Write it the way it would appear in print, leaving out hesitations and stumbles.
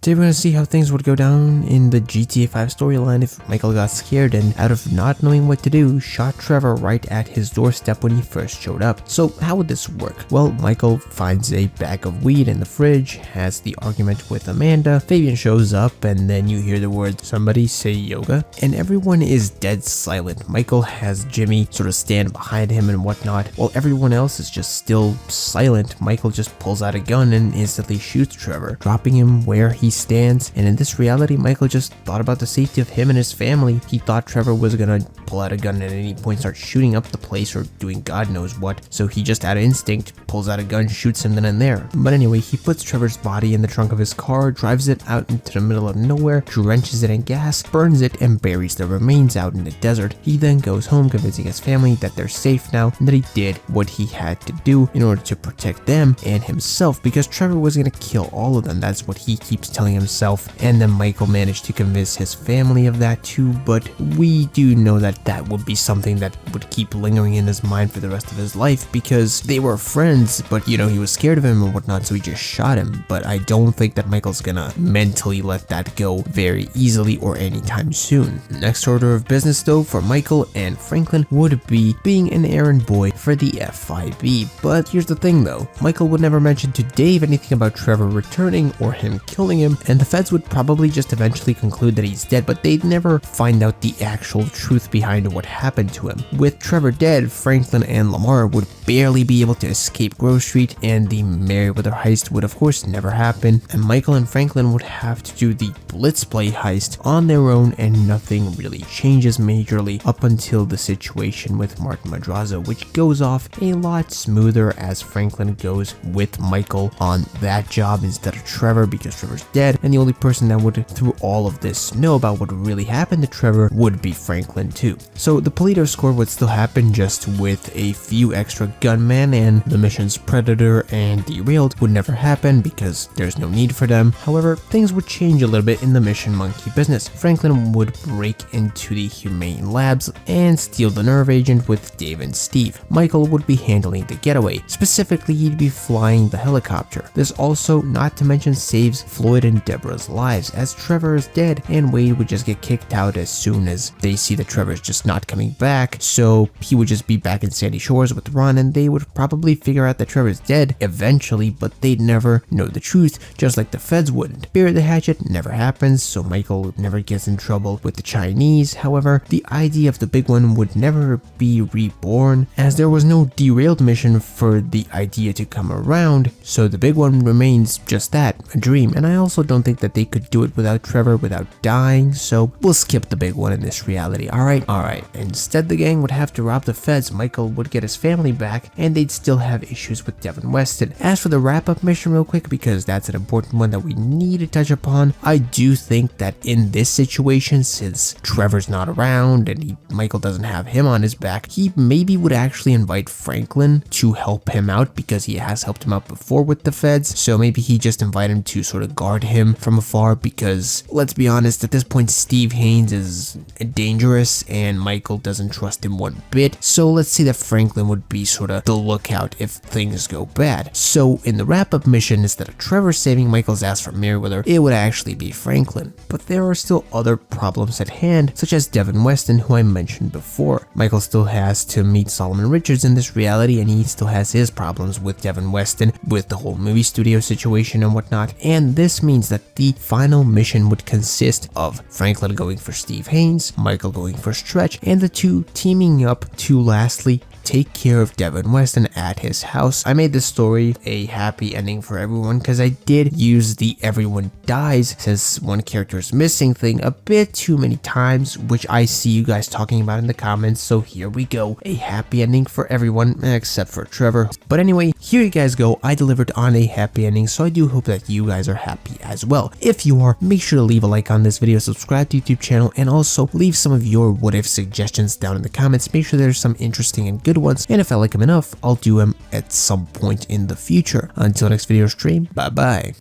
Today we're gonna see how things would go down in the GTA 5 storyline if Michael got scared and, out of not knowing what to do, shot Trevor right at his doorstep when he first showed up. So how would this work? Well, Michael finds a bag of weed in the fridge, has the argument with Amanda, Fabian shows up, and then you hear the words, "Somebody say yoga," and everyone is dead silent. Michael has Jimmy sort of stand behind him and whatnot, while everyone else is just still silent. Michael just pulls out a gun and instantly shoots Trevor, dropping him where he stands. And in this reality, Michael just thought about the safety of him and his family. He thought Trevor was gonna pull out a gun at any point, start shooting up the place or doing God knows what, so he just out of instinct pulls out a gun, shoots him then and there. But anyway, he puts Trevor's body in the trunk of his car, drives it out into the middle of nowhere, drenches it in gas, burns it, and buries the remains out in the desert. He then goes home, convincing his family that they're safe now and that he did what he had to do in order to protect them and himself, because Trevor was gonna kill all of them. That's what he keeps telling himself. And then Michael managed to convince his family of that too, but we do know that that would be something that would keep lingering in his mind for the rest of his life, because they were friends, but you know, he was scared of him and whatnot, so he just shot him. But I don't think that Michael's gonna mentally let that go very easily or anytime soon. Next order of business though for Michael and Franklin would be being an errand boy for the FIB. But here's the thing though, Michael would never mention to Dave anything about Trevor returning or him killing him, and the feds would probably just eventually conclude that he's dead, but they'd never find out the actual truth behind what happened to him. With Trevor dead, Franklin and Lamar would barely be able to escape Grove Street, and the Merriweather heist would of course never happen, and Michael and Franklin would have to do the Blitz Play heist on their own, and nothing really changes majorly up until the situation with Martin Madrazo, which goes off a lot smoother as Franklin goes with Michael on that job instead of Trevor, because Trevor's dead, and the only person that would, through all of this, know about what really happened to Trevor would be Franklin too. So the Polito score would still happen, just with a few extra gunmen, and the missions Predator and Derailed would never happen because there's no need for them. However, things would change a little bit in the Mission Monkey business. Franklin would break into the Humane Labs and steal the nerve agent with Dave and Steve. Michael would be handling the getaway. Specifically, he'd be flying the helicopter. This also, not to mention, saves Floyd and Deborah's lives, as Trevor is dead and Wade would just get kicked out as soon as they see that Trevor's just not coming back, so he would just be back in Sandy Shores with Ron, and they would probably figure out that Trevor's dead eventually, but they'd never know the truth, just like the feds wouldn't. Bury the hatchet never happens, so Michael never gets in trouble with the Chinese. However, the idea of the big one would never be reborn, as there was no Derailed mission for the idea to come around, so the big one remains just that, a dream. And I also don't think that they could do it without Trevor without dying, so we'll skip the big one in this reality. Alright. Instead, the gang would have to rob the feds, Michael would get his family back, and they'd still have issues with Devin Weston. As for the wrap-up mission real quick, because that's an important one that we need to touch upon, I do think that in this situation, since Trevor's not around and Michael doesn't have him on his back, he maybe would actually invite Franklin to help him out, because he has helped him out before with the feds, so maybe he just invite him to sort of guard him from afar, because let's be honest, at this point Steve Haynes is dangerous and Michael doesn't trust him one bit, so let's say that Franklin would be sort of the lookout if things go bad. So in the wrap-up mission, instead of Trevor saving Michael's ass from Merriweather, it would actually be Franklin. But there are still other problems at hand, such as Devin Weston, who I mentioned before. Michael still has to meet Solomon Richards in this reality, and he still has his problems with Devin Weston, with the whole movie studio situation and whatnot, and this means that the final mission would consist of Franklin going for Steve Haynes, Michael going for Stretch, and the two teaming up to lastly take care of Devin Weston at his house. I made this story a happy ending for everyone because I did use the everyone dies says one character is missing thing a bit too many times, which I see you guys talking about in the comments, so here we go. A happy ending for everyone except for Trevor. But anyway, here you guys go. I delivered on a happy ending, so I do hope that you guys are happy as well. If you are, make sure to leave a like on this video, subscribe to the YouTube channel, and also leave some of your what if suggestions down in the comments. Make sure there's some interesting and good ones, and if I like them enough, I'll do them at some point in the future. Until next video stream, bye bye.